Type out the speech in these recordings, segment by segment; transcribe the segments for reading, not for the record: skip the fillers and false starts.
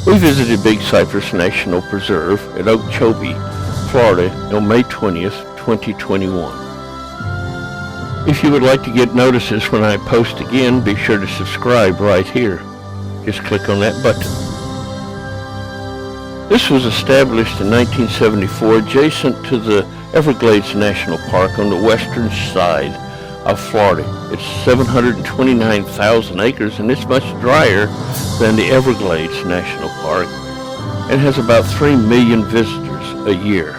We visited Big Cypress National Preserve at Ochopee, Florida on May 20th, 2021. If you would like to get notices when I post again, be sure to subscribe right here. Just click on that button. This was established in 1974 adjacent to the Everglades National Park on the western side of Florida. It's 729,000 acres and it's much drier than the Everglades National Park and has about 3 million visitors a year.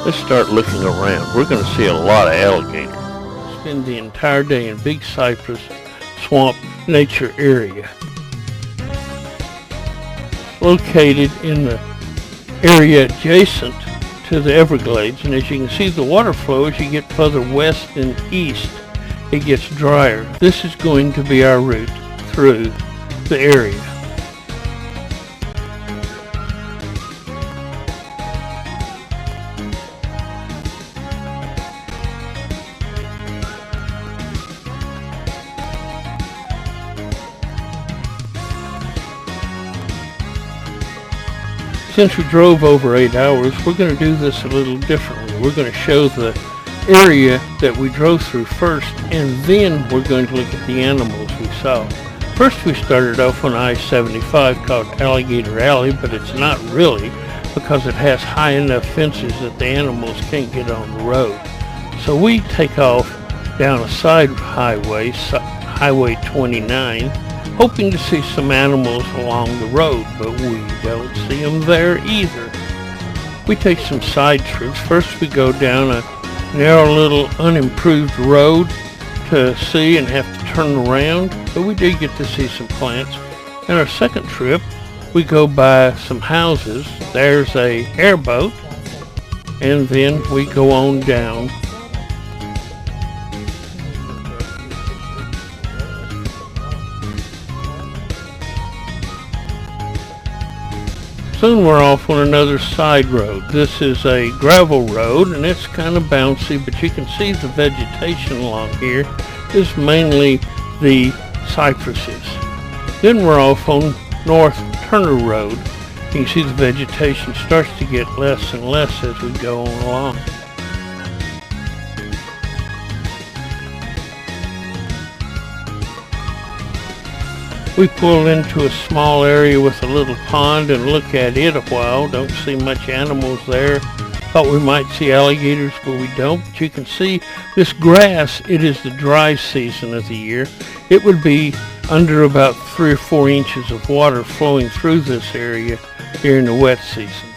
Let's start looking around. We're going to see a lot of alligators. Spend the entire day in Big Cypress Swamp Nature Area, located in the area adjacent to the Everglades, and as you can see, the water flow as you get further west and east, it gets drier. This is going to be our route through the area. Since we drove over 8 hours, we're going to do this a little differently. We're going to show the area that we drove through first, and then we're going to look at the animals we saw. First, we started off on I-75 called Alligator Alley, but it's not really because it has high enough fences that the animals can't get on the road. So we take off down a side highway, Highway 29, hoping to see some animals along the road, but we don't see them there either. We take some side trips. First we go down a narrow little unimproved road to see and have to turn around, but we did get to see some plants. And our second trip, we go by some houses. There's a airboat, and then we go on down. Soon we're off on another side road. This is a gravel road and it's kind of bouncy, but you can see the vegetation along here is mainly the cypresses. Then we're off on North Turner Road. You can see the vegetation starts to get less and less as we go on along. We pull into a small area with a little pond and look at it a while. Don't see much animals there. Thought we might see alligators, but we don't. But you can see this grass, it is the dry season of the year. It would be under about 3 or 4 inches of water flowing through this area during the wet season.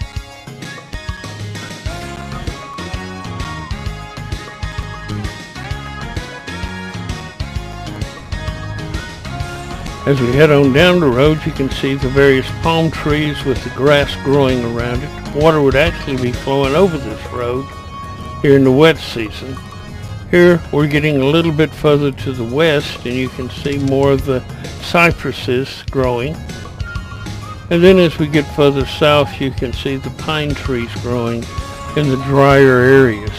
As we head on down the road, you can see the various palm trees with the grass growing around it. Water would actually be flowing over this road here in the wet season. Here we're getting a little bit further to the west and you can see more of the cypresses growing. And then as we get further south, you can see the pine trees growing in the drier areas.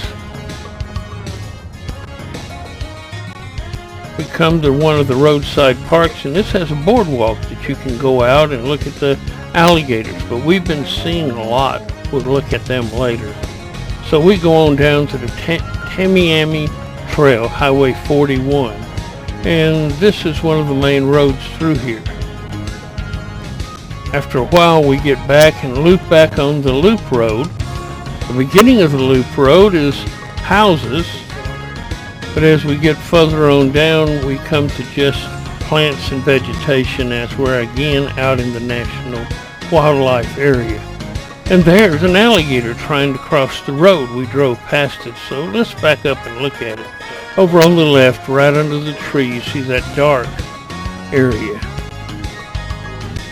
We come to one of the roadside parks, and this has a boardwalk that you can go out and look at the alligators, but we've been seeing a lot. We'll look at them later. So we go on down to the Tamiami Trail, Highway 41, and this is one of the main roads through here. After a while we get back and loop back on the loop road. The beginning of the loop road is houses, but as we get further on down, we come to just plants and vegetation as we're again out in the National Wildlife Area. And there's an alligator trying to cross the road. We drove past it, so let's back up and look at it. Over on the left, right under the tree, you see that dark area.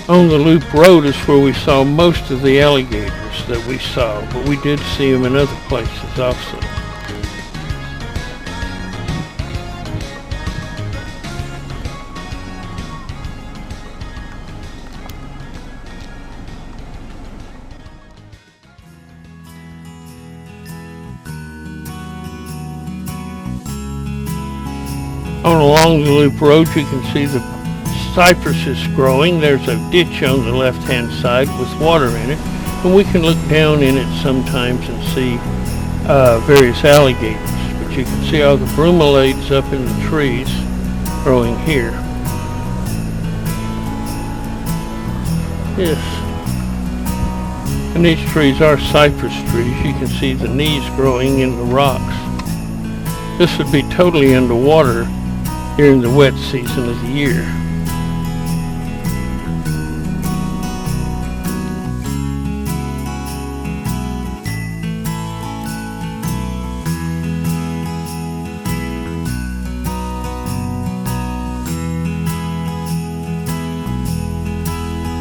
On the loop road is where we saw most of the alligators that we saw, but we did see them in other places also. On along the loop road, you can see the cypress is growing. There's a ditch on the left-hand side with water in it, and we can look down in it sometimes and see various alligators. But you can see all the bromeliads up in the trees growing here. Yes. And these trees are cypress trees. You can see the knees growing in the rocks. This would be totally underwater during the wet season of the year.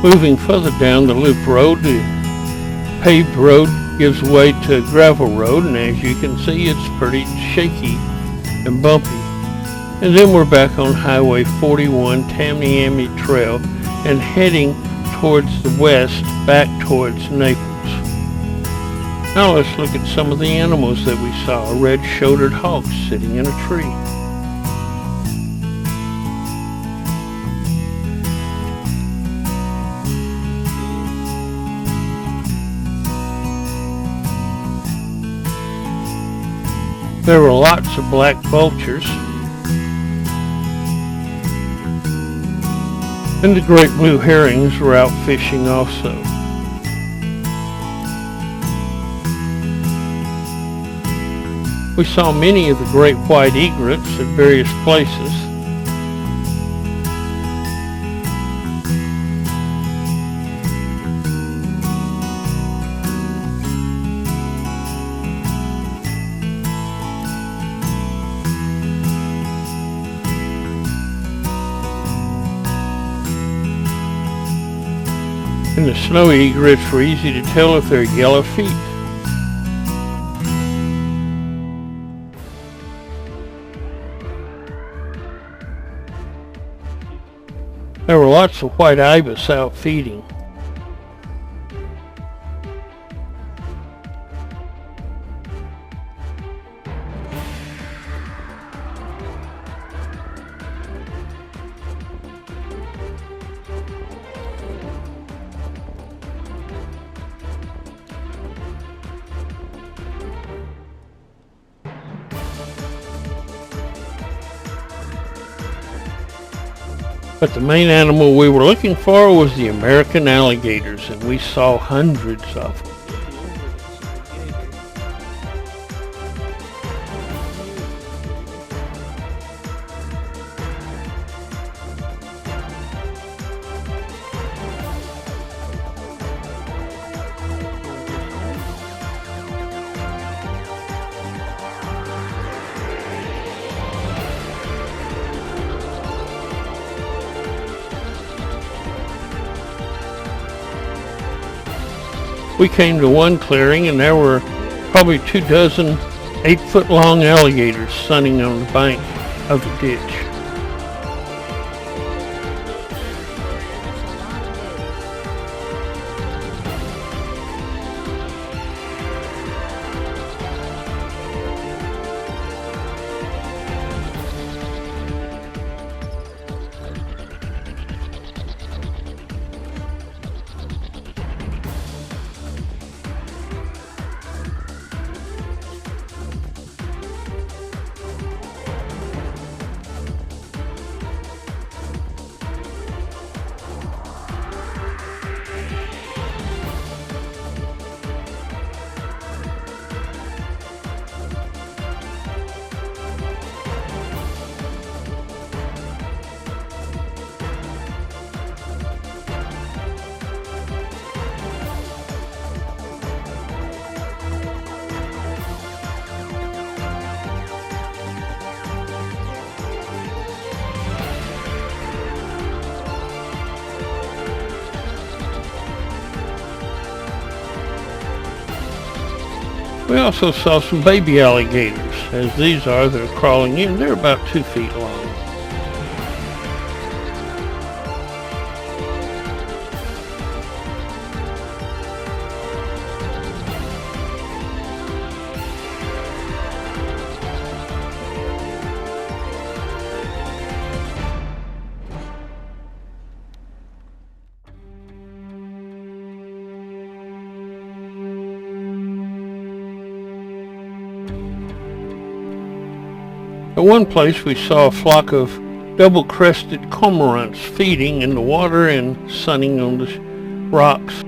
Moving further down the loop road, the paved road gives way to a gravel road, and as you can see, it's pretty shaky and bumpy. And then we're back on Highway 41, Tamiami Trail, and heading towards the west, back towards Naples. Now let's look at some of the animals that we saw. A red-shouldered hawk sitting in a tree. There were lots of black vultures, and the great blue herons were out fishing also. We saw many of the great white egrets at various places. And the snowy egrets were easy to tell if they're yellow feet. There were lots of white ibis out feeding. But the main animal we were looking for was the American alligators, and we saw hundreds of them. We came to one clearing, and there were probably 24 8-foot-long alligators sunning on the bank of the ditch. We also saw some baby alligators, as these are that are crawling in. They're about 2 feet long. At one place we saw a flock of double-crested cormorants feeding in the water and sunning on the rocks.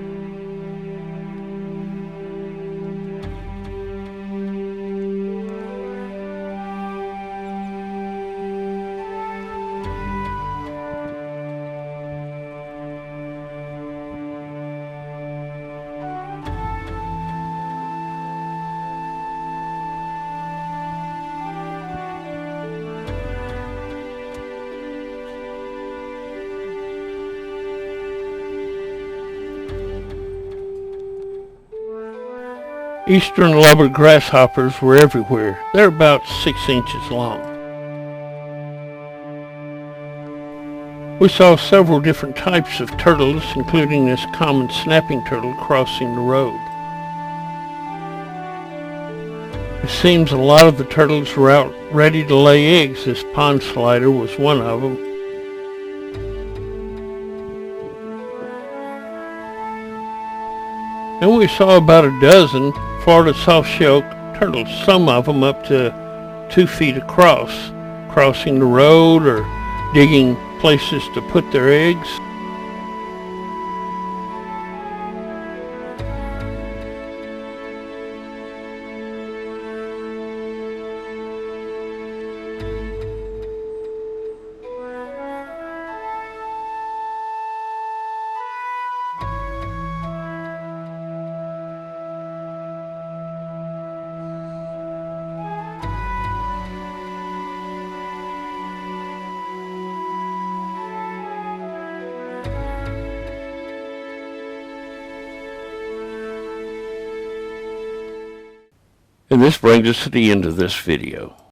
Eastern lubber grasshoppers were everywhere. They're about 6 inches long. We saw several different types of turtles, including this common snapping turtle crossing the road. It seems a lot of the turtles were out ready to lay eggs. This pond slider was one of them. And we saw about a dozen Florida soft-shell turtles, some of them up to 2 feet across, crossing the road or digging places to put their eggs. And this brings us to the end of this video.